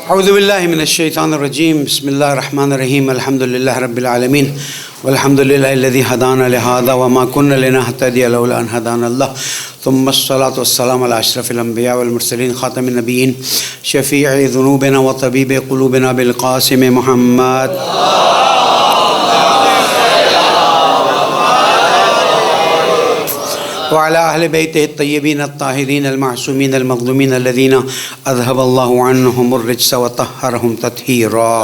اعوذ باللہ من الشیطان الرجیم بسم اللہ الرحمن الرحیم الحمد للہ رب العالمین والحمد للہ الذی ہدانا لہذا وما كنا لنہتدی لولا ان ہدانا اللہ ثم الصلاۃ والسلام علی اشرف الانبیاء والمرسلین خاتم النبیین شفیع ذنوبنا وطبیب قلوبنا بالقاسم محمد وعلى أهل بيته الطيبين الطاهرين المعصومين المظلومين الذين أذهب الله عنهم الرجس وطهرهم تطهيرا.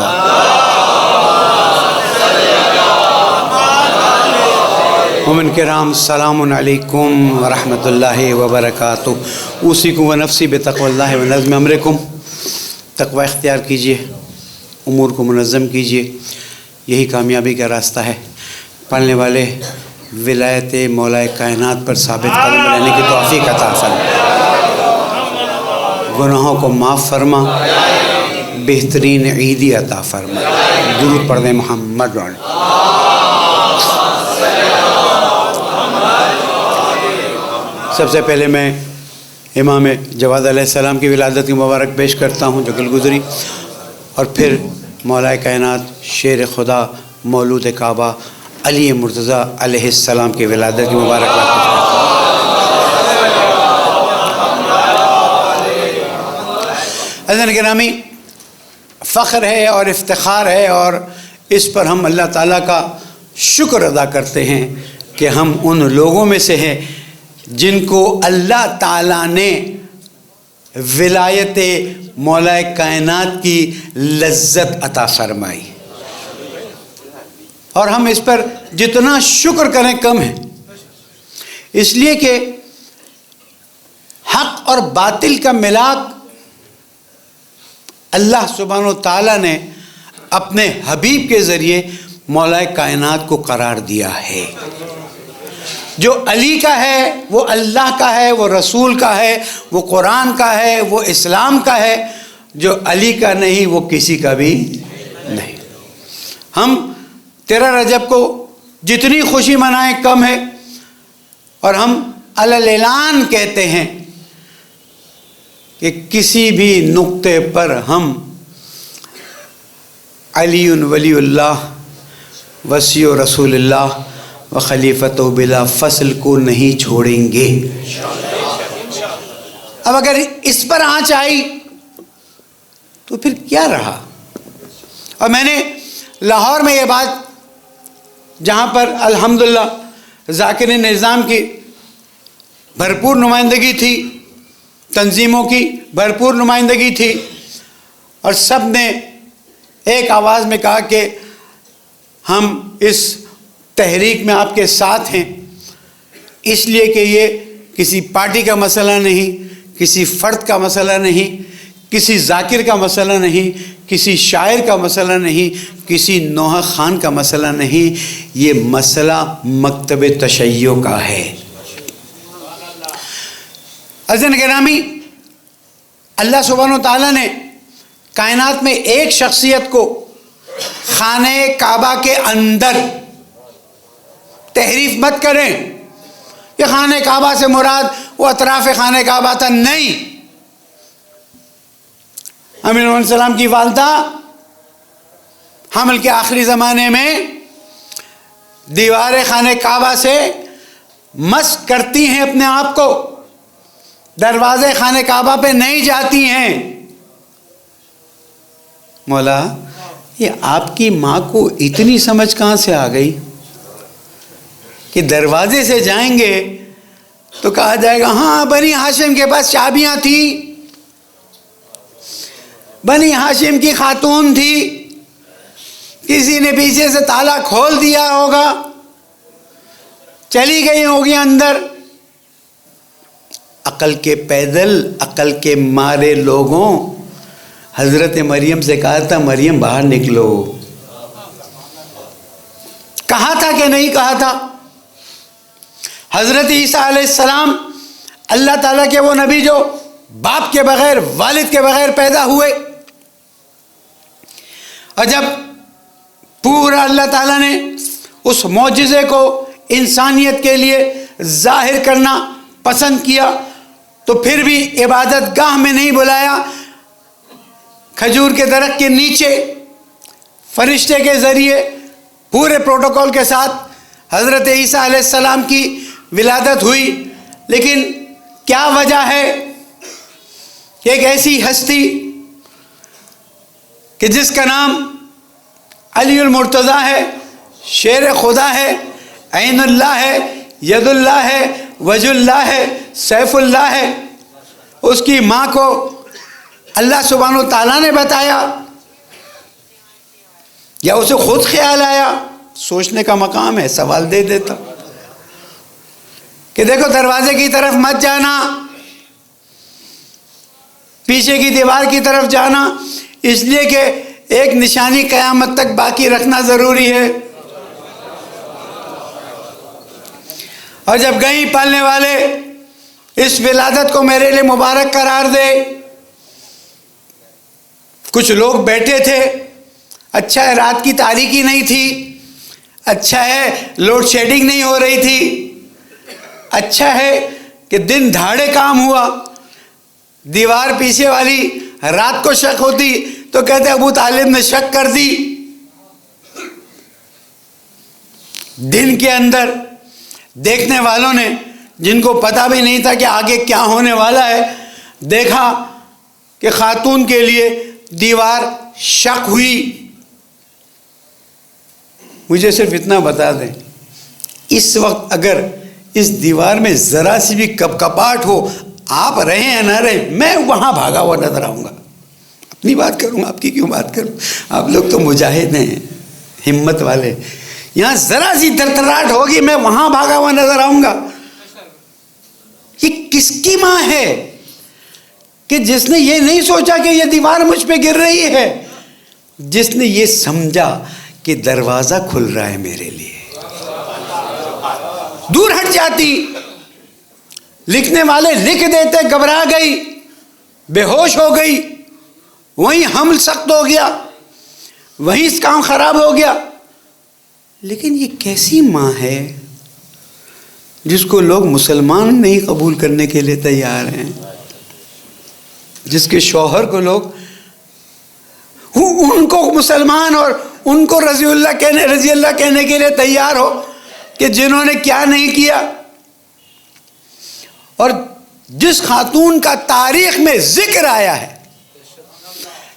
ومن کرام السلام علیکم ورحمۃ اللہ وبرکاتہ. اوصیکم ونفسی بتقوی اللہ ونظم امرکم. تقوی اختیار کیجیے، امور کو منظم کیجیے، یہی کامیابی کا راستہ ہے. پڑھنے والے ولایت مولا کائنات پر ثابت قدم رہنے کی توفیق عطا فرما، گناہوں کو معاف فرما، بہترین عیدی عطا فرما. درود پڑھ دیں محمد علیہ. سب سے پہلے میں امام جواد علیہ السلام کی ولادت کی مبارک پیش کرتا ہوں جو کل گزری، اور پھر مولا کائنات شیر خدا مولود کعبہ علی مرتضیٰ علیہ السلام کی ولادت کی مبارکباد پیش کرتا ہوں. عزیزان گرامی، فخر ہے اور افتخار ہے، اور اس پر ہم اللہ تعالیٰ کا شکر ادا کرتے ہیں کہ ہم ان لوگوں میں سے ہیں جن کو اللہ تعالیٰ نے ولایت مولا کائنات کی لذت عطا فرمائی، اور ہم اس پر جتنا شکر کریں کم ہے. اس لیے کہ حق اور باطل کا ملاک اللہ سبحانہ و تعالیٰ نے اپنے حبیب کے ذریعے مولا کائنات کو قرار دیا ہے. جو علی کا ہے وہ اللہ کا ہے، وہ رسول کا ہے، وہ قرآن کا ہے، وہ اسلام کا ہے. جو علی کا نہیں وہ کسی کا بھی نہیں. ہم 13 رجب کو جتنی خوشی منائیں کم ہے، اور ہم اعلان کہتے ہیں کہ کسی بھی نقطے پر ہم علی ولی اللہ وصی رسول اللہ و خلیفۃ بلا فصل کو نہیں چھوڑیں گے. اب اگر اس پر آنچ آئی تو پھر کیا رہا. اور میں نے لاہور میں یہ بات، جہاں پر الحمدللہ ذاکرین نظام کی بھرپور نمائندگی تھی، تنظیموں کی بھرپور نمائندگی تھی، اور سب نے ایک آواز میں کہا کہ ہم اس تحریک میں آپ کے ساتھ ہیں، اس لیے کہ یہ کسی پارٹی کا مسئلہ نہیں، کسی فرد کا مسئلہ نہیں، کسی ذاکر کا مسئلہ نہیں، کسی شاعر کا مسئلہ نہیں، کسی نوحہ خان کا مسئلہ نہیں. یہ مسئلہ مکتب تشیع کا ہے. عزیزان گرامی، اللہ سبحانہ و تعالیٰ نے کائنات میں ایک شخصیت کو خانہ کعبہ کے اندر، تحریف مت کریں کہ خانہ کعبہ سے مراد وہ اطراف خانہ کعبہ تھا، نہیں. امین علیہ السلام کی والدہ حمل کے آخری زمانے میں دیوار خانہ کعبہ سے مس کرتی ہیں اپنے آپ کو، دروازے خانہ کعبہ پہ نہیں جاتی ہیں. مولا، یہ آپ کی ماں کو اتنی سمجھ کہاں سے آ گئی کہ دروازے سے جائیں گے تو کہا جائے گا ہاں بنی ہاشم کے پاس چابیاں تھیں، بنی ہاشم کی خاتون تھی، کسی نے پیچھے سے تالا کھول دیا ہوگا، چلی گئی ہوگی اندر. عقل کے پیدل، عقل کے مارے لوگوں حضرت مریم سے کہا تھا مریم باہر نکلو. کہا تھا کہ نہیں کہا تھا؟ حضرت عیسیٰ علیہ السلام اللہ تعالیٰ کے وہ نبی جو باپ کے بغیر، والد کے بغیر پیدا ہوئے، اور جب پورا اللہ تعالیٰ نے اس معجزے کو انسانیت کے لیے ظاہر کرنا پسند کیا تو پھر بھی عبادت گاہ میں نہیں بلایا، کھجور کے درخت کے نیچے فرشتے کے ذریعے پورے پروٹوکول کے ساتھ حضرت عیسیٰ علیہ السلام کی ولادت ہوئی. لیکن کیا وجہ ہے کہ ایک ایسی ہستی کہ جس کا نام علی المرتضیٰ ہے، شیر خدا ہے، عین اللہ ہے، ید اللہ ہے، وجہ اللہ ہے، سیف اللہ ہے، اس کی ماں کو اللہ سبحانہ و تعالیٰ نے بتایا یا اسے خود خیال آیا؟ سوچنے کا مقام ہے. سوال دے دیتا کہ دیکھو دروازے کی طرف مت جانا، پیچھے کی دیوار کی طرف جانا، اس لیے کہ ایک نشانی قیامت تک باقی رکھنا ضروری ہے. اور جب گئیں پالنے والے اس ولادت کو میرے لیے مبارک قرار دے. کچھ لوگ بیٹھے تھے، اچھا ہے رات کی تاریکی نہیں تھی، اچھا ہے لوڈ شیڈنگ نہیں ہو رہی تھی، اچھا ہے کہ دن دھاڑے کام ہوا. دیوار پیچھے والی رات کو شک ہوتی تو کہتے ابو طالب نے شک کر دی. دن کے اندر دیکھنے والوں نے، جن کو پتہ بھی نہیں تھا کہ آگے کیا ہونے والا ہے، دیکھا کہ خاتون کے لیے دیوار شک ہوئی. مجھے صرف اتنا بتا دیں، اس وقت اگر اس دیوار میں ذرا سی بھی کپکپاہٹ ہو، آپ رہیں یا نہ رہیں، میں وہاں بھاگا ہوا نظر آؤں گا. اپنی بات کروں، آپ کی کیوں بات کروں؟ آپ لوگ تو مجاہد ہیں، ہمت والے. یہاں ذرا سی ترتراہٹ ہوگی، میں وہاں بھاگا ہوا نظر آؤں گا. یہ کس کی ماں ہے کہ جس نے یہ نہیں سوچا کہ یہ دیوار مجھ پہ گر رہی ہے، جس نے یہ سمجھا کہ دروازہ کھل رہا ہے میرے لیے. دور ہٹ جاتی، لکھنے والے لکھ دیتے، گھبرا گئی، بے ہوش ہو گئی، وہیں حمل سخت ہو گیا، وہیں کام خراب ہو گیا. لیکن یہ کیسی ماں ہے جس کو لوگ مسلمان نہیں قبول کرنے کے لیے تیار ہیں، جس کے شوہر کو لوگ ان کو مسلمان اور ان کو رضی اللہ کہنے کے لیے تیار ہو کہ جنہوں نے کیا نہیں کیا. اور جس خاتون کا تاریخ میں ذکر آیا ہے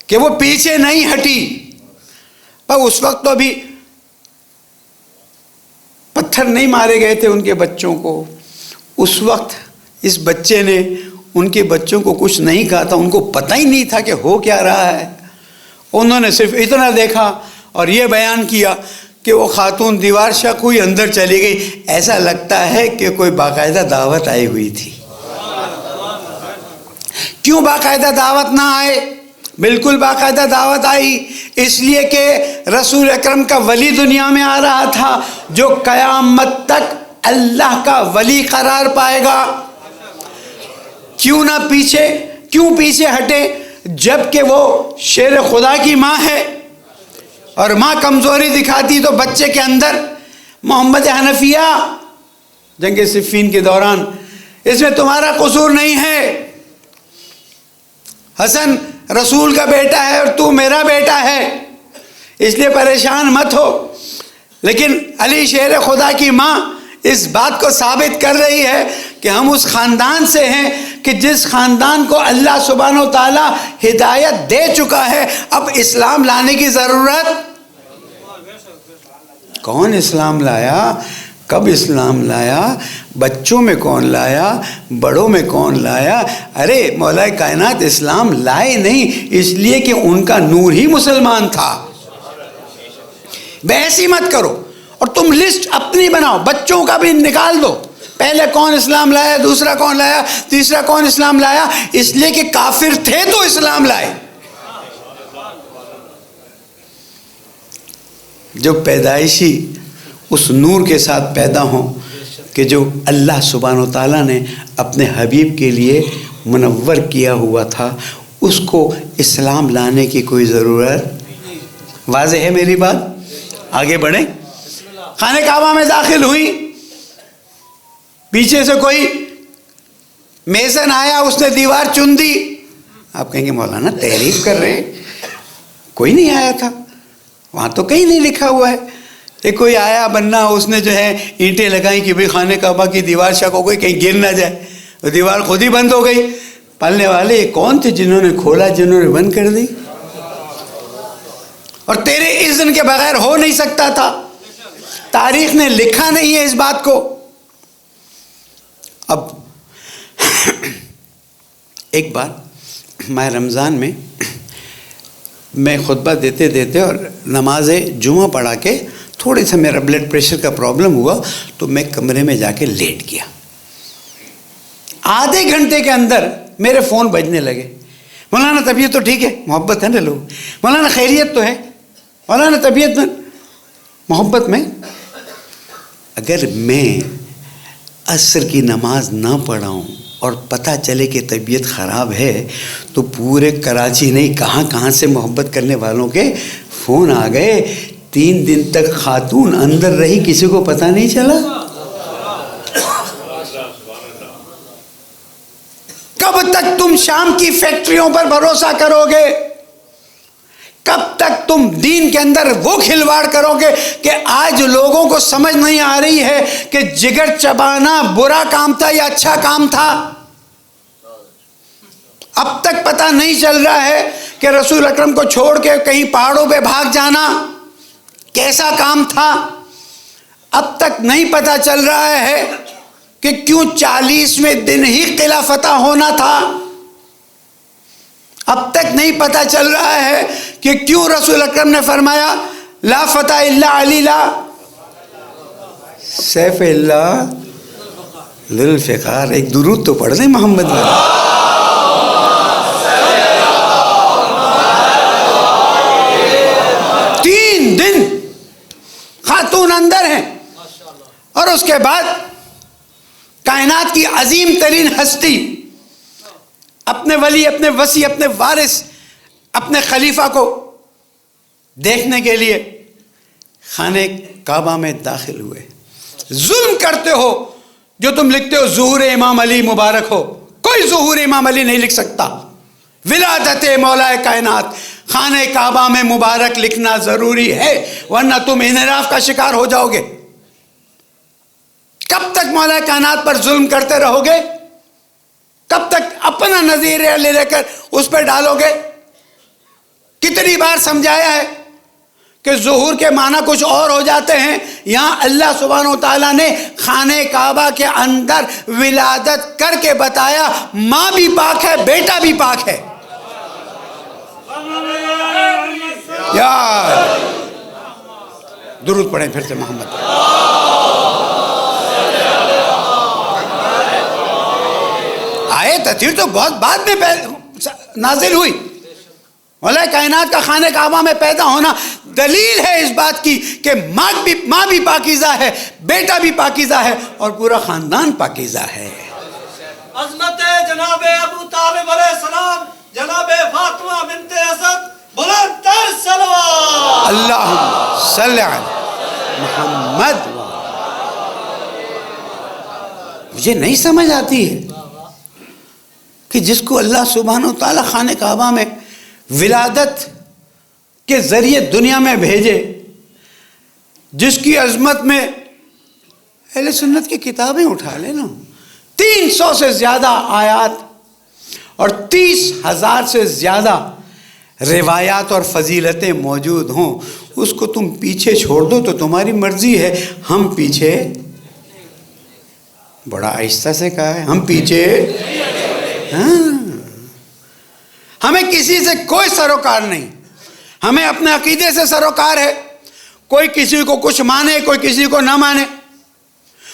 کہ وہ پیچھے نہیں ہٹی، اور اس وقت تو ابھی پتھر نہیں مارے گئے تھے ان کے بچوں کو. اس وقت اس بچے نے ان کے بچوں کو کچھ نہیں کہا تھا، ان کو پتہ ہی نہیں تھا کہ ہو کیا رہا ہے. انہوں نے صرف اتنا دیکھا اور یہ بیان کیا کہ وہ خاتون دیوار شک ہوئی، اندر چلی گئی. ایسا لگتا ہے کہ کوئی باقاعدہ دعوت آئی ہوئی تھی. کیوں باقاعدہ دعوت نہ آئے؟ بالکل باقاعدہ دعوت آئی، اس لیے کہ رسول اکرم کا ولی دنیا میں آ رہا تھا جو قیامت تک اللہ کا ولی قرار پائے گا. کیوں پیچھے ہٹے جب کہ وہ شیر خدا کی ماں ہے، اور ماں کمزوری دکھاتی تو بچے کے اندر محمد حنفیہ جنگ صفین کے دوران، اس میں تمہارا قصور نہیں ہے، حسن رسول کا بیٹا ہے اور تو میرا بیٹا ہے، اس لیے پریشان مت ہو. لیکن علی شیر خدا کی ماں اس بات کو ثابت کر رہی ہے کہ ہم اس خاندان سے ہیں کہ جس خاندان کو اللہ سبحانہ و تعالیٰ ہدایت دے چکا ہے. اب اسلام لانے کی ضرورت. کون اسلام لایا؟ کب اسلام لایا؟ بچوں میں کون لایا؟ بڑوں میں کون لایا؟ ارے مولا کائنات اسلام لائے نہیں اس لیے کہ ان کا نور ہی مسلمان تھا. بحث ہی مت کرو اور تم لسٹ اپنی بناؤ، بچوں کا بھی نکال دو. پہلے کون اسلام لایا، دوسرا کون لایا، تیسرا کون اسلام لایا، اس لیے کہ کافر تھے تو اسلام لائے. جو پیدائشی اس نور کے ساتھ پیدا ہوں کہ جو اللہ سبحانہ و تعالیٰ نے اپنے حبیب کے لیے منور کیا ہوا تھا، اس کو اسلام لانے کی کوئی ضرورت. واضح ہے میری بات؟ آگے بڑھیں. خانہ کعبہ میں داخل ہوئی، پیچھے سے کوئی میزن آیا، اس نے دیوار چن دی. آپ کہیں گے مولانا تعریف کر رہے ہیں، کوئی نہیں آیا تھا، وہاں تو کہیں نہیں لکھا ہوا ہے کہ کوئی آیا بننا، اس نے جو ہے اینٹیں لگائیں کہ بھئی خانہ کعبہ کی دیوار شک ہو گئی کہیں گر نہ جائے، وہ دیوار خود ہی بند ہو گئی۔ پالنے والے یہ کون تھے جنہوں نے کھولا، جنہوں نے بند کر دی؟ اور تیرے اذن کے بغیر ہو نہیں سکتا تھا، تاریخ نے لکھا نہیں ہے اس بات کو۔ اب ایک بار ماہ رمضان میں میں خطبہ دیتے دیتے اور نماز جمعہ پڑھا کے تھوڑی سا میرا بلڈ پریشر کا پرابلم ہوا تو میں کمرے میں جا کے لیٹ گیا۔ آدھے گھنٹے کے اندر میرے فون بجنے لگے، مولانا طبیعت تو ٹھیک ہے؟ محبت ہے نا لوگ، مولانا خیریت تو ہے؟ مولانا طبیعت میں محبت میں۔ اگر میں عصر کی نماز نہ پڑھاؤں اور پتہ چلے کہ طبیعت خراب ہے تو پورے کراچی نہیں کہاں سے محبت کرنے والوں کے فون آ گئے۔ 3 دن تک خاتون اندر رہی، کسی کو پتہ نہیں چلا۔ کب تک تم شام کی فیکٹریوں پر بھروسہ کرو گے؟ کب تک تم دین کے اندر وہ کھلواڑ کرو گے کہ آج لوگوں کو سمجھ نہیں آ رہی ہے کہ جگر چبانا برا کام تھا یا اچھا کام تھا؟ اب تک پتہ نہیں چل رہا ہے کہ رسول اکرم کو چھوڑ کے کہیں پہاڑوں پہ بھاگ جانا کیسا کام تھا؟ اب تک نہیں پتہ چل رہا ہے کہ کیوں 40ویں دن ہی قلعہ فتح ہونا تھا؟ اب تک نہیں پتہ چل رہا ہے کہ کیوں رسول اکرم نے فرمایا لا فتح الا علی لا سیف اللہ للفقار۔ ایک درود تو پڑھ دیں محمد میں۔ 3 دن خاتون اندر ہیں اور اس کے بعد کائنات کی عظیم ترین ہستی اپنے ولی، اپنے وصی، اپنے وارث، اپنے خلیفہ کو دیکھنے کے لیے خانہ کعبہ میں داخل ہوئے۔ ظلم کرتے ہو جو تم لکھتے ہو ظہور امام علی مبارک ہو، کوئی ظہور امام علی نہیں لکھ سکتا۔ ولادت مولا کائنات خانہ کعبہ میں مبارک لکھنا ضروری ہے، ورنہ تم انحراف کا شکار ہو جاؤ گے۔ کب تک مولا کائنات پر ظلم کرتے رہو گے؟ کب تک اپنا نظریہ لے کر اس پہ ڈالو گے؟ کتنی بار سمجھایا ہے کہ ظہور کے معنی کچھ اور ہو جاتے ہیں۔ یہاں اللہ سبحانہ وتعالیٰ نے خانہ کعبہ کے اندر ولادت کر کے بتایا ماں بھی پاک ہے، بیٹا بھی پاک ہے۔ یار درود پڑھیں پھر سے محمد۔ آیت تطہیر تو بہت بعد میں نازل ہوئی۔ مولا کائنات کا خانہ کعبہ میں پیدا ہونا دلیل ہے اس بات کی کہ ماں بھی پاکیزہ ہے، بیٹا بھی پاکیزہ ہے اور پورا خاندان پاکیزہ ہے۔ عظمت جناب ابو طالب علیہ السلام، جناب فاطمہ بنت اسد، بلند تر صلوات اللہم صلی علی محمد۔ مجھے نہیں سمجھ آتی ہے کہ جس کو اللہ سبحانہ وتعالیٰ خانہ کعبہ میں ولادت کے ذریعے دنیا میں بھیجے، جس کی عظمت میں اہل سنت کی کتابیں اٹھا لیں نا، 300 سے زیادہ آیات اور 30,000 سے زیادہ روایات اور فضیلتیں موجود ہوں، اس کو تم پیچھے چھوڑ دو تو تمہاری مرضی ہے۔ ہم پیچھے، بڑا آہستہ سے کہا ہے، ہم پیچھے، ہمیں کسی سے کوئی سروکار نہیں، ہمیں اپنے عقیدے سے سروکار ہے۔ کوئی کسی کو کچھ مانے، کوئی کسی کو نہ مانے۔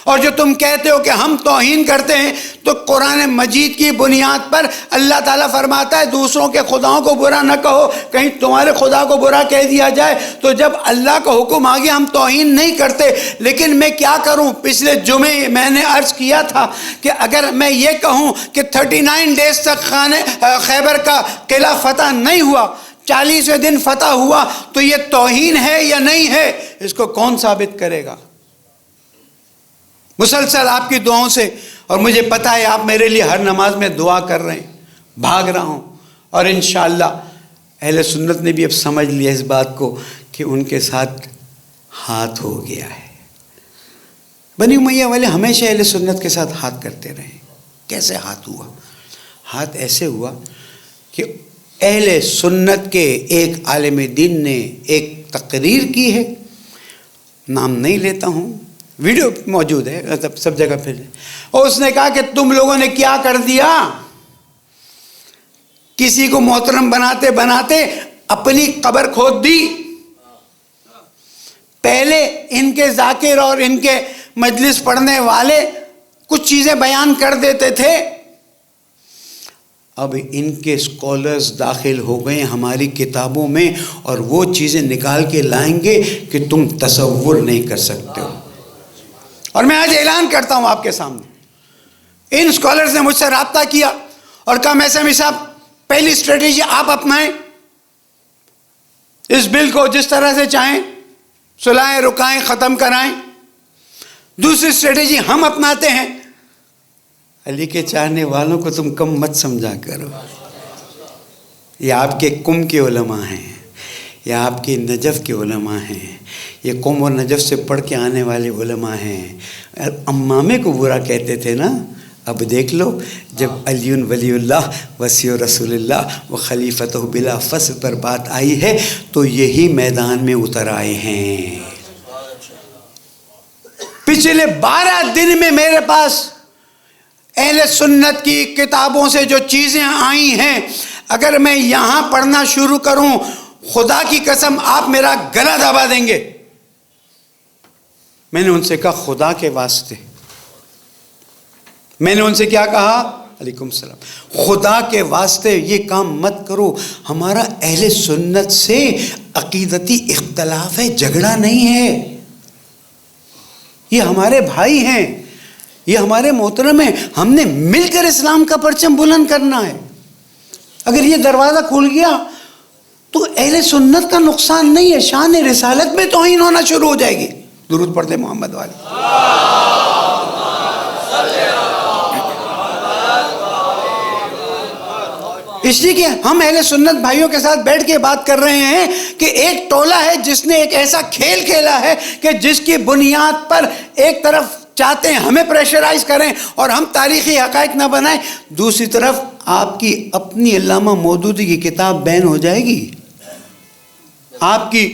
اور جو تم کہتے ہو کہ ہم توہین کرتے ہیں، تو قرآن مجید کی بنیاد پر اللہ تعالیٰ فرماتا ہے دوسروں کے خداؤں کو برا نہ کہو، کہیں تمہارے خدا کو برا کہہ دیا جائے۔ تو جب اللہ کا حکم آ گیا ہم توہین نہیں کرتے، لیکن میں کیا کروں؟ پچھلے جمعے میں نے عرض کیا تھا کہ اگر میں یہ کہوں کہ 39 ڈیز تک خیبر کا قلعہ فتح نہیں ہوا، 40ویں دن فتح ہوا، تو یہ توہین ہے یا نہیں ہے؟ اس کو کون ثابت کرے گا؟ مسلسل آپ کی دعاؤں سے، اور مجھے پتہ ہے آپ میرے لیے ہر نماز میں دعا کر رہے ہیں، بھاگ رہا ہوں، اور انشاءاللہ اہل سنت نے بھی اب سمجھ لیا اس بات کو کہ ان کے ساتھ ہاتھ ہو گیا ہے۔ بنی امیہ والے ہمیشہ اہل سنت کے ساتھ ہاتھ کرتے رہے۔ کیسے ہاتھ ہوا؟ ہاتھ ایسے ہوا کہ اہل سنت کے ایک عالم دین نے ایک تقریر کی ہے، نام نہیں لیتا ہوں، ویڈیو موجود ہے سب جگہ پہ، اور اس نے کہا کہ تم لوگوں نے کیا کر دیا، کسی کو محترم بناتے بناتے اپنی قبر کھود دی۔ پہلے ان کے ذاکر اور ان کے مجلس پڑھنے والے کچھ چیزیں بیان کر دیتے تھے، اب ان کے اسکالرز داخل ہو گئے ہماری کتابوں میں اور وہ چیزیں نکال کے لائیں گے کہ تم تصور نہیں کر سکتے ہو۔ اور میں آج اعلان کرتا ہوں آپ کے سامنے، ان اسکالرز نے مجھ سے رابطہ کیا اور کہا میثمی صاحب پہلی اسٹریٹجی آپ اپنائیں، اس بل کو جس طرح سے چاہیں سلائیں رکائیں ختم کرائیں۔ دوسری اسٹریٹجی ہم اپناتے ہیں، علی کے چاہنے والوں کو تم کم مت سمجھا کرو، یہ آپ کے قم کے علماء ہیں، یہ آپ کے نجف کے علماء ہیں، یہ قم اور نجف سے پڑھ کے آنے والے علماء ہیں۔ امامے کو برا کہتے تھے نا، اب دیکھ لو جب علی ولی اللہ وصی رسول اللہ و خلیفتہ بلا فصل پر بات آئی ہے تو یہی میدان میں اتر آئے ہیں۔ پچھلے 12 دن میں میرے پاس اہل سنت کی کتابوں سے جو چیزیں آئی ہیں، اگر میں یہاں پڑھنا شروع کروں خدا کی قسم آپ میرا گلا دبا دیں گے۔ میں نے ان سے کہا خدا کے واسطے، میں نے ان سے کیا کہا؟ علیکم السلام، خدا کے واسطے یہ کام مت کرو۔ ہمارا اہل سنت سے عقیدتی اختلاف ہے، جھگڑا نہیں ہے، یہ ہمارے بھائی ہیں، یہ ہمارے محترم ہیں، ہم نے مل کر اسلام کا پرچم بلند کرنا ہے۔ اگر یہ دروازہ کھل گیا تو اہل سنت کا نقصان نہیں ہے، شان رسالت میں توہین ہونا شروع ہو جائے گی۔ درود پڑھ دیں محمد والے۔ اس لیے کہ ہم اہل سنت بھائیوں کے ساتھ بیٹھ کے بات کر رہے ہیں کہ ایک ٹولہ ہے جس نے ایک ایسا کھیل کھیلا ہے کہ جس کی بنیاد پر ایک طرف چاہتے ہیں ہمیں پریشرائز کریں اور ہم تاریخی حقائق نہ بنائیں، دوسری طرف آپ کی اپنی علامہ مودودی کی کتاب بین ہو جائے گی، آپ کی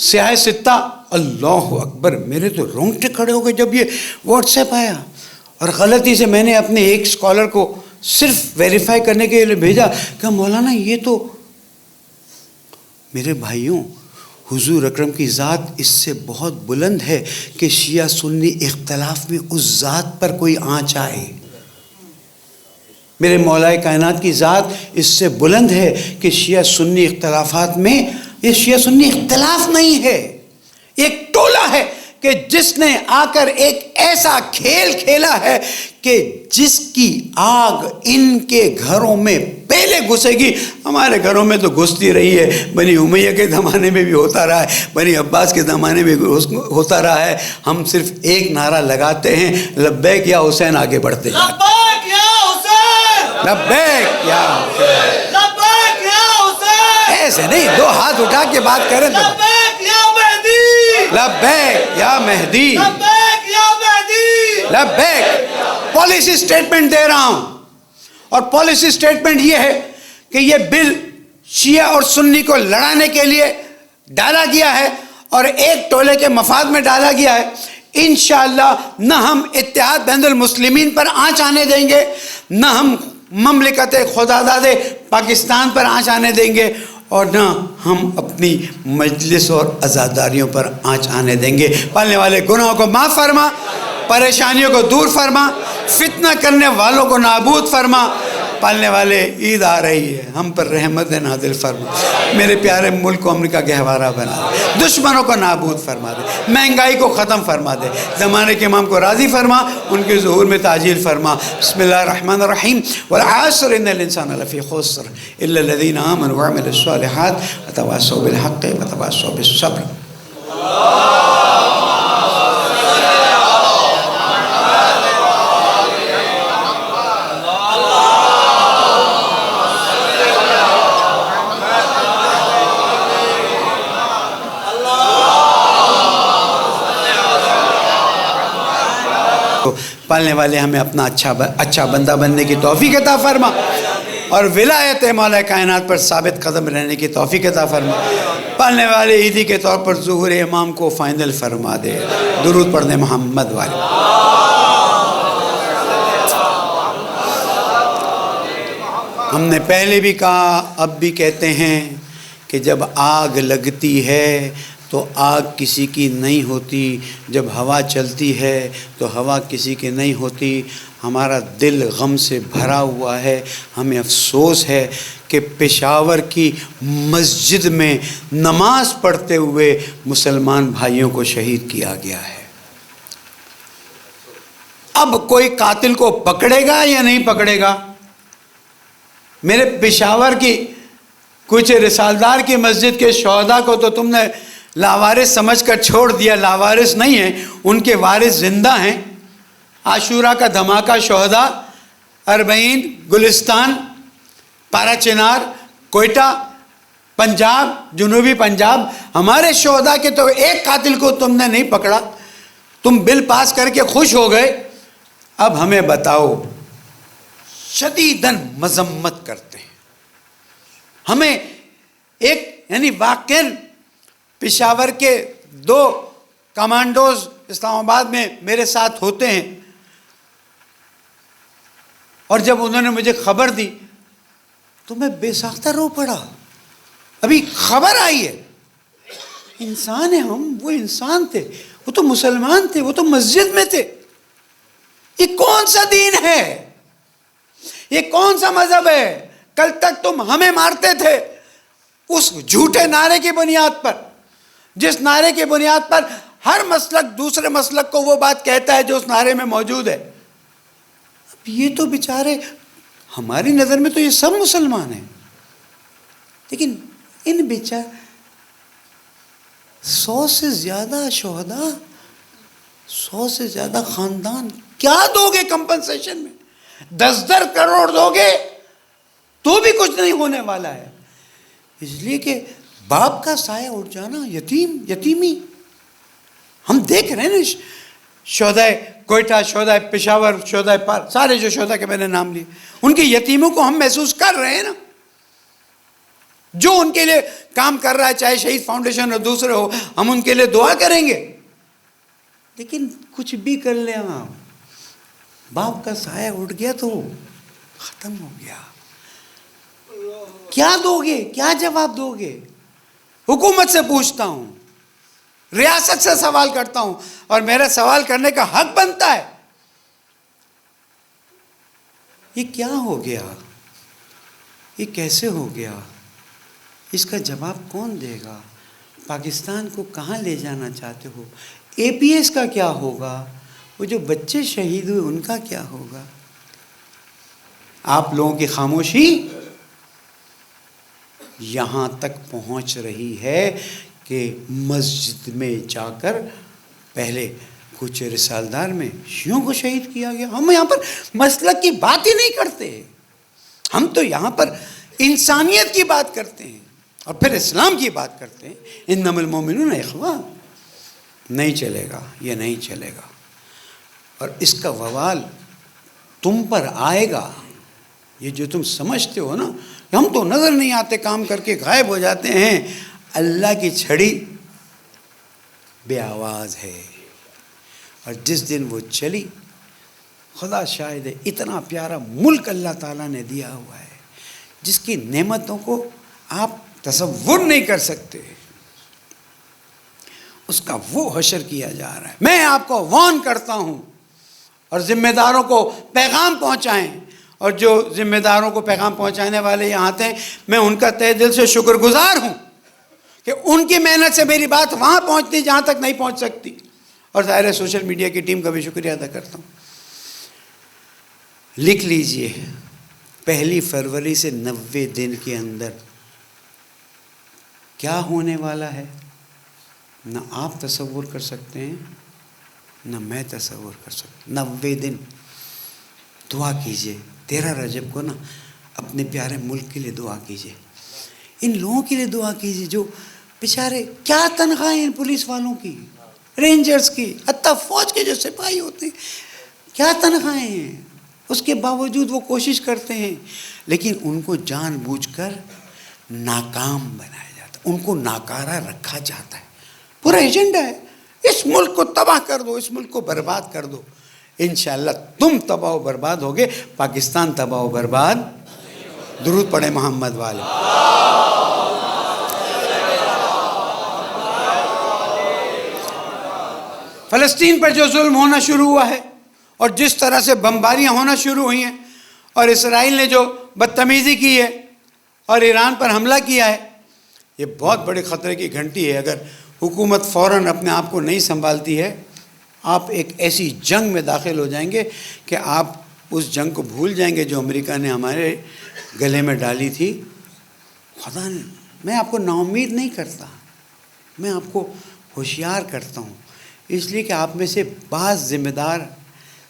سیاہ ستہ۔ اللہ اکبر، میرے تو رونگٹے کھڑے ہو گئے جب یہ واٹس ایپ آیا، اور غلطی سے میں نے اپنے ایک اسکالر کو صرف ویریفائی کرنے کے لیے بھیجا کہ مولانا یہ تو، میرے بھائیوں حضور اکرم کی ذات اس سے بہت بلند ہے کہ شیعہ سنی اختلاف میں اس ذات پر کوئی آنچ آئے۔ میرے مولا کائنات کی ذات اس سے بلند ہے کہ شیعہ سنی اختلافات میں، یہ شیعہ سنی اختلاف نہیں ہے، ایک ٹولہ ہے کہ جس نے آ کر ایک ایسا کھیل کھیلا ہے کہ جس کی آگ ان کے گھروں میں پہلے گھسے گی۔ ہمارے گھروں میں تو گھستی رہی ہے، بنی امیہ کے زمانے میں بھی ہوتا رہا ہے، بنی عباس کے زمانے میں بھی ہوتا رہا ہے۔ ہم صرف ایک نعرہ لگاتے ہیں، لبیک یا حسین، آگے بڑھتے ہیں۔ لبیک یا حسین، لبیک یا حسین، لبیک یا حسین، ایسے نہیں، دو ہاتھ اٹھا کے بات کریں تو لبیک یا مہدی، لبیک یا مہدی، لبیک یا مہدی، لبیک۔ پالیسی سٹیٹمنٹ دے رہا ہوں، اور پالیسی سٹیٹمنٹ یہ ہے کہ یہ بل شیعہ اور سنی کو لڑانے کے لیے ڈالا گیا ہے اور ایک ٹولے کے مفاد میں ڈالا گیا ہے۔ انشاءاللہ نہ ہم اتحاد بین المسلمین پر آنچ آنے دیں گے، نہ ہم مملکت خداداد پاکستان پر آنچ آنے دیں گے، اور نہ ہم اپنی مجلس اور عزاداریوں پر آنچ آنے دیں گے۔ پالنے والے گناہوں کو معاف فرما، پریشانیوں کو دور فرما، فتنہ کرنے والوں کو نابود فرما۔ پالنے والے عید آ رہی ہے، ہم پر رحمت نازل فرما، میرے پیارے ملک کو امریکہ گہوارہ بنا دے، دشمنوں کو نابود فرما دے، مہنگائی کو ختم فرما دے، زمانے کے امام کو راضی فرما، ان کے ظہور میں تعجیل فرما۔ بسم اللہ الرحمن الرحیم، والعصر ان الانسان لفی خسر الا الذین آمنوا وعملوا الصالحات وتواصوا بالحق وتواصوا بالصبر۔ پالنے والے ہمیں اپنا اچھا بندہ بننے کی توفیق عطا فرما، اور ولایت مولا کائنات پر ثابت قدم رہنے کی توفیق عطا فرما۔ پالنے والے عیدی کے طور پر ظہور امام کو فائنل فرما دے۔ درود پڑھنے محمد والے۔ ہم نے پہلے بھی کہا، اب بھی کہتے ہیں کہ جب آگ لگتی ہے تو آگ کسی کی نہیں ہوتی، جب ہوا چلتی ہے تو ہوا کسی کی نہیں ہوتی۔ ہمارا دل غم سے بھرا ہوا ہے، ہمیں افسوس ہے کہ پشاور کی مسجد میں نماز پڑھتے ہوئے مسلمان بھائیوں کو شہید کیا گیا ہے۔ اب کوئی قاتل کو پکڑے گا یا نہیں پکڑے گا؟ میرے پشاور کی کچھ رسالدار کی مسجد کے شہداء کو تو تم نے لاوارث سمجھ کر چھوڑ دیا۔ لاوارث نہیں ہیں، ان کے وارث زندہ ہیں۔ عاشورہ کا دھماکہ شہداء، اربعین، گلستان، پارا چنار، کوئٹہ، پنجاب، جنوبی پنجاب، ہمارے شہداء کے تو ایک قاتل کو تم نے نہیں پکڑا، تم بل پاس کر کے خوش ہو گئے۔ اب ہمیں بتاؤ، شدیداً مذمت کرتے ہیں ہمیں ایک، یعنی واقعاً پشاور کے 2 کمانڈوز اسلام آباد میں میرے ساتھ ہوتے ہیں، اور جب انہوں نے مجھے خبر دی تو میں بے ساختہ رو پڑا۔ ابھی خبر آئی ہے، انسان ہیں ہم، وہ انسان تھے، وہ تو مسلمان تھے، وہ تو مسجد میں تھے۔ یہ کون سا دین ہے؟ یہ کون سا مذہب ہے؟ کل تک تم ہمیں مارتے تھے اس جھوٹے نعرے کی بنیاد پر، جس نعرے کی بنیاد پر ہر مسلک دوسرے مسلک کو وہ بات کہتا ہے جو اس نعرے میں موجود ہے۔ اب یہ تو بیچارے، ہماری نظر میں تو یہ سب مسلمان ہیں، لیکن ان بیچارے 100 سے زیادہ شہداء، 100 سے زیادہ خاندان، کیا دو گے کمپنسیشن میں؟ 10 کروڑ دو گے تو بھی کچھ نہیں ہونے والا ہے، اس لیے کہ باپ کا سایہ اٹھ جانا، یتیمی ہم دیکھ رہے ہیں نا، شہداء کوئٹہ، شہداء پشاور، شہداء پار، سارے جو شہداء کے میں نے نام لیے، ان کی یتیموں کو ہم محسوس کر رہے ہیں نا۔ جو ان کے لیے کام کر رہا ہے، چاہے شہید فاؤنڈیشن اور دوسرے ہو، ہم ان کے لیے دعا کریں گے، لیکن کچھ بھی کر لیں آپ، باپ کا سایہ اٹھ گیا تو ختم ہو گیا۔ کیا دو گے؟ کیا جواب دو گے؟ حکومت سے پوچھتا ہوں، ریاست سے سوال کرتا ہوں، اور میرا سوال کرنے کا حق بنتا ہے۔ یہ کیا ہو گیا؟ یہ کیسے ہو گیا؟ اس کا جواب کون دے گا؟ پاکستان کو کہاں لے جانا چاہتے ہو؟ اے پی ایس کا کیا ہوگا؟ وہ جو بچے شہید ہوئے ان کا کیا ہوگا؟ آپ لوگوں کی خاموشی یہاں تک پہنچ رہی ہے کہ مسجد میں جا کر پہلے کچھ رسالدار میں شیعوں کو شہید کیا گیا۔ ہم یہاں پر مسلک کی بات ہی نہیں کرتے، ہم تو یہاں پر انسانیت کی بات کرتے ہیں اور پھر اسلام کی بات کرتے ہیں۔ انما المؤمنون اخوہ۔ نہیں چلے گا، یہ نہیں چلے گا، اور اس کا وبال تم پر آئے گا۔ یہ جو تم سمجھتے ہو نا، ہم تو نظر نہیں آتے، کام کر کے غائب ہو جاتے ہیں، اللہ کی چھڑی بے آواز ہے، اور جس دن وہ چلی، خدا شاہد ہے، اتنا پیارا ملک اللہ تعالیٰ نے دیا ہوا ہے جس کی نعمتوں کو آپ تصور نہیں کر سکتے، اس کا وہ حشر کیا جا رہا ہے۔ میں آپ کو وارن کرتا ہوں، اور ذمہ داروں کو پیغام پہنچائیں، اور جو ذمہ داروں کو پیغام پہنچانے والے یہاں آتے ہیں، میں ان کا تہ دل سے شکر گزار ہوں کہ ان کی محنت سے میری بات وہاں پہنچتی جہاں تک نہیں پہنچ سکتی، اور ظاہر ہے سوشل میڈیا کی ٹیم کا بھی شکریہ ادا کرتا ہوں۔ لکھ لیجئے، 1 فروری سے 90 دن کے اندر کیا ہونے والا ہے، نہ آپ تصور کر سکتے ہیں، نہ میں تصور کر سکتا۔ 90 دن دعا کیجئے، 13 رجب کو نا اپنے پیارے ملک کے لیے دعا کیجئے، ان لوگوں کے لیے دعا کیجئے جو بیچارے، کیا تنخواہیں ہیں پولیس والوں کی، رینجرز کی، حتیٰ فوج کے جو سپاہی ہوتے ہیں، کیا تنخواہیں ہیں، اس کے باوجود وہ کوشش کرتے ہیں، لیکن ان کو جان بوجھ کر ناکام بنایا جاتا ہے، ان کو ناکارہ رکھا جاتا ہے. پورا ایجنڈا ہے، اس ملک کو تباہ کر دو، اس ملک کو برباد کر دو. انشاءاللہ تم تباہ و برباد ہوگے، پاکستان تباہ و برباد. درود پڑھے محمد والے. فلسطین پر جو ظلم ہونا شروع ہوا ہے اور جس طرح سے بمباریاں ہونا شروع ہوئی ہیں، اور اسرائیل نے جو بدتمیزی کی ہے اور ایران پر حملہ کیا ہے، یہ بہت بڑے خطرے کی گھنٹی ہے. اگر حکومت فوراً اپنے آپ کو نہیں سنبھالتی ہے، آپ ایک ایسی جنگ میں داخل ہو جائیں گے کہ آپ اس جنگ کو بھول جائیں گے جو امریکہ نے ہمارے گلے میں ڈالی تھی. خدا نے، میں آپ کو نا امید نہیں کرتا، میں آپ کو ہوشیار کرتا ہوں، اس لیے کہ آپ میں سے بعض ذمہ دار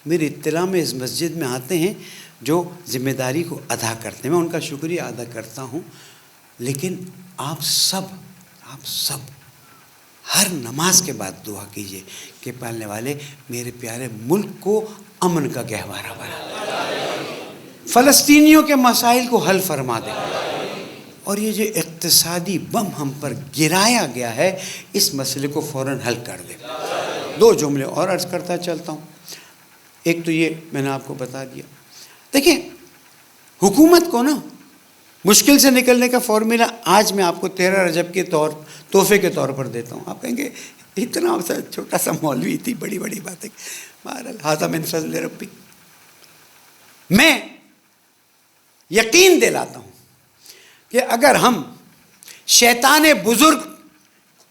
میری اطلاع میں اس مسجد میں آتے ہیں جو ذمہ داری کو ادا کرتے ہیں. میں ان کا شکریہ ادا کرتا ہوں. لیکن آپ سب ہر نماز کے بعد دعا کیجئے کہ پالنے والے میرے پیارے ملک کو امن کا گہوارہ بنا، فلسطینیوں کے مسائل کو حل فرما دے، اور یہ جو اقتصادی بم ہم پر گرایا گیا ہے اس مسئلے کو فوراً حل کر دے. 2 جملے اور عرض کرتا چلتا ہوں. ایک تو یہ میں نے آپ کو بتا دیا. دیکھیں، حکومت کو نا مشکل سے نکلنے کا فارمولا آج میں آپ کو 13 رجب کے تحفے کے طور پر دیتا ہوں. آپ کہیں گے اتنا چھوٹا سا مولوی، اتنی بڑی بڑی باتیں. بہرحال ھذا من فضل ربی. میں یقین دلاتا ہوں کہ اگر ہم شیطان بزرگ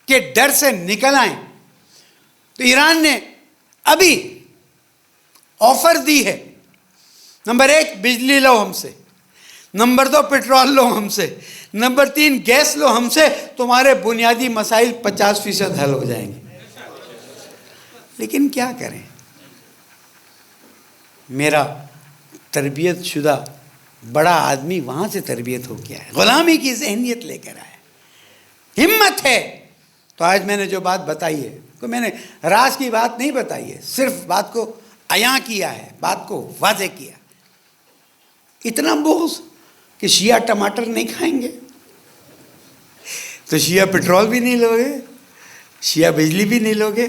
کے ڈر سے نکل آئیں تو ایران نے ابھی آفر دی ہے، نمبر 1 بجلی لو ہم سے، نمبر 2 پیٹرول لو ہم سے، نمبر 3 گیس لو ہم سے، تمہارے بنیادی مسائل 50% حل ہو جائیں گے. لیکن کیا کریں، میرا تربیت شدہ بڑا آدمی وہاں سے تربیت ہو کے آیا، غلامی کی ذہنیت لے کر آیا. ہمت ہے تو آج میں نے جو بات بتائی ہے، تو میں نے راز کی بات نہیں بتائی ہے، صرف بات کو عیاں کیا ہے، بات کو واضح کیا. اتنا بغض کہ شیعہ ٹماٹر نہیں کھائیں گے تو شیعہ پیٹرول بھی نہیں لوگے، شیعہ بجلی بھی نہیں لوگے،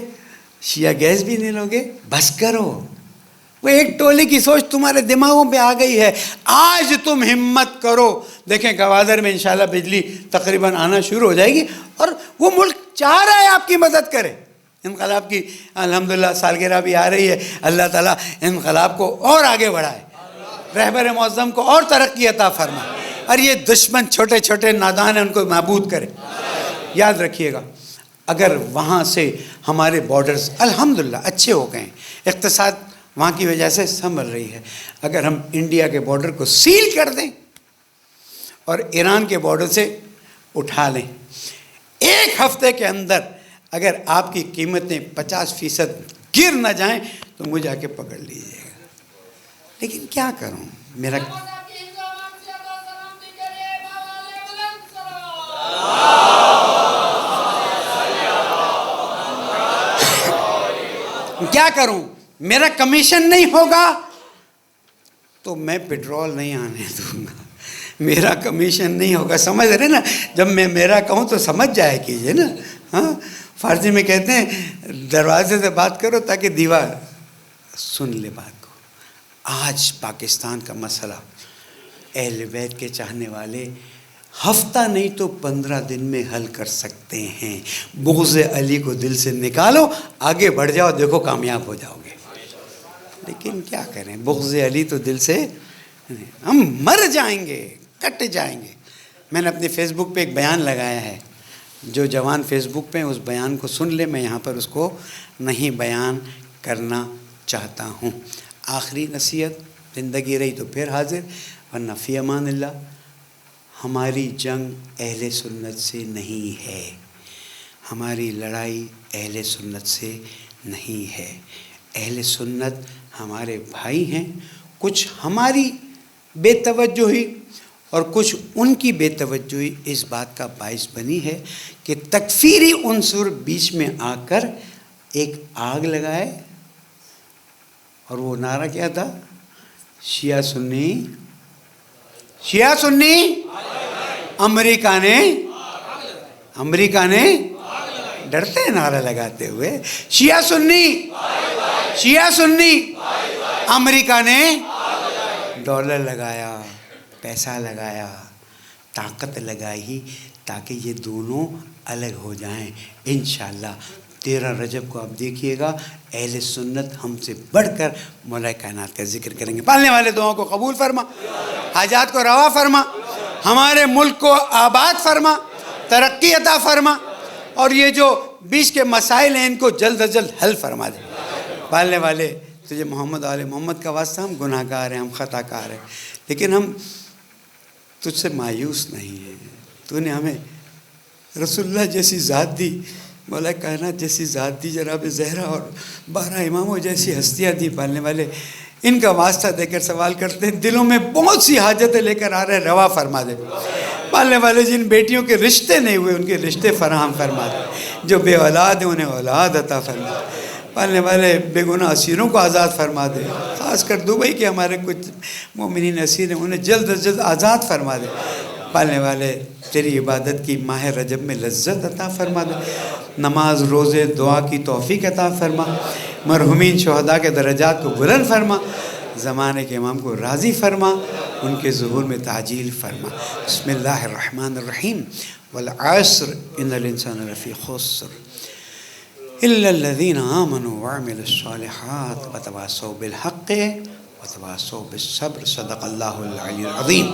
شیعہ گیس بھی نہیں لوگے. بس کرو، وہ ایک ٹولے کی سوچ تمہارے دماغوں پہ آ گئی ہے. آج تم ہمت کرو. دیکھیں گوادر میں انشاءاللہ بجلی تقریباً آنا شروع ہو جائے گی، اور وہ ملک چاہ رہا ہے آپ کی مدد کرے. انقلاب کی الحمدللہ سالگرہ بھی آ رہی ہے. اللہ تعالیٰ انقلاب کو اور آگے بڑھائے، رہبر معظم کو اور ترقی عطا فرمائے، اور یہ دشمن چھوٹے چھوٹے نادان ہیں ان کو نابود کرے. یاد رکھیے گا، اگر وہاں سے ہمارے بارڈرز الحمدللہ اچھے ہو گئے، اقتصاد وہاں کی وجہ سے سنبھل رہی ہے، اگر ہم انڈیا کے بارڈر کو سیل کر دیں اور ایران کے بارڈر سے اٹھا لیں، 1 ہفتے کے اندر اگر آپ کی قیمتیں 50% گر نہ جائیں تو مجھے آ کے پکڑ لیجیے گا. لیکن کیا کروں، میرا کیا کروں، میرا کمیشن نہیں ہوگا تو میں پیٹرول نہیں آنے دوں گا. میرا کمیشن نہیں ہوگا، سمجھ رہے نا؟ جب میں میرا کہوں تو سمجھ جائے کیجیے نا. ہاں، فارسی میں کہتے ہیں دروازے سے بات کرو تاکہ دیوار سن لے بات کو. آج پاکستان کا مسئلہ اہل بیت کے چاہنے والے ہفتہ نہیں تو 15 دن میں حل کر سکتے ہیں. بغض علی کو دل سے نکالو، آگے بڑھ جاؤ، دیکھو کامیاب ہو جاؤ گے. لیکن کیا کریں، بغض علی تو دل سے، ہم مر جائیں گے، کٹ جائیں گے. میں نے اپنے فیس بک پہ ایک بیان لگایا ہے، جو جوان فیس بک پہ اس بیان کو سن لے، میں یہاں پر اس کو نہیں بیان کرنا چاہتا ہوں. آخری نصیحت، زندگی رہی تو پھر حاضر، ورنہ فی امان اللہ. ہماری جنگ اہل سنت سے نہیں ہے، ہماری لڑائی اہل سنت سے نہیں ہے. اہل سنت ہمارے بھائی ہیں. کچھ ہماری بے توجہی اور کچھ ان کی بے توجہی اس بات کا باعث بنی ہے کہ تکفیری عنصر بیچ میں آ کر ایک آگ لگائے اور وہ نعرہ کیا تھا؟ شیعہ سنی، شیعہ سنی، امریکہ نے ڈرتے ہیں نعرہ لگاتے ہوئے، شیعہ سنی، شیعہ سنی، امریکہ نے ڈالر لگایا، پیسہ لگایا، طاقت لگائی تاکہ یہ دونوں الگ ہو جائیں۔ انشاءاللہ 13 رجب کو آپ دیکھیے گا اہل سنت ہم سے بڑھ کر مولا کائنات کا ذکر کریں گے۔ پالنے والے دعاؤں کو قبول فرما، حاجات کو روا فرما، ہمارے ملک کو آباد فرما، ترقی عطا فرما، اور یہ جو بیچ کے مسائل ہیں ان کو جلد از جلد حل فرما دے۔ پالنے والے تجھے محمد آل محمد کا واسطہ، ہم گناہ گار ہیں، ہم خطا کار ہیں، لیکن ہم تجھ سے مایوس نہیں ہیں۔ تو نے ہمیں رسول اللہ جیسی ذات دی، مولا کائنات جیسی ذات دی، جناب زہرا اور 12 اماموں جیسی ہستیاں دی۔ پالنے والے ان کا واسطہ دے کر سوال کرتے ہیں، دلوں میں بہت سی حاجتیں لے کر آ رہے ہیں، روا فرما دے۔ پالنے والے جن بیٹیوں کے رشتے نہیں ہوئے ان کے رشتے فراہم فرما دے، جو بے اولاد ہیں انہیں اولاد عطا فرما دے۔ پالنے والے بے گناہ اسیروں کو آزاد فرما دے، خاص کر دبئی کے ہمارے کچھ مومنین اسیر ہیں، انہیں جلد از جلد آزاد فرما دے۔ پالنے والے تیری عبادت کی ماہ رجب میں لذت عطا فرما دے، نماز روزے دعا کی توفیق عطا فرما، مرحومین شہداء کے درجات کو بلند فرما، زمانے کے امام کو راضی فرما، ان کے ظہور میں تعجیل فرما۔ بسم اللہ الرحمن الرحیم، والعصر ان الانسان لفی خسر الا الذین آمنوا وعملوا الصالحات وتواصوا بالحق وتواصوا بالصبر۔ صدق اللہ العلی العظیم۔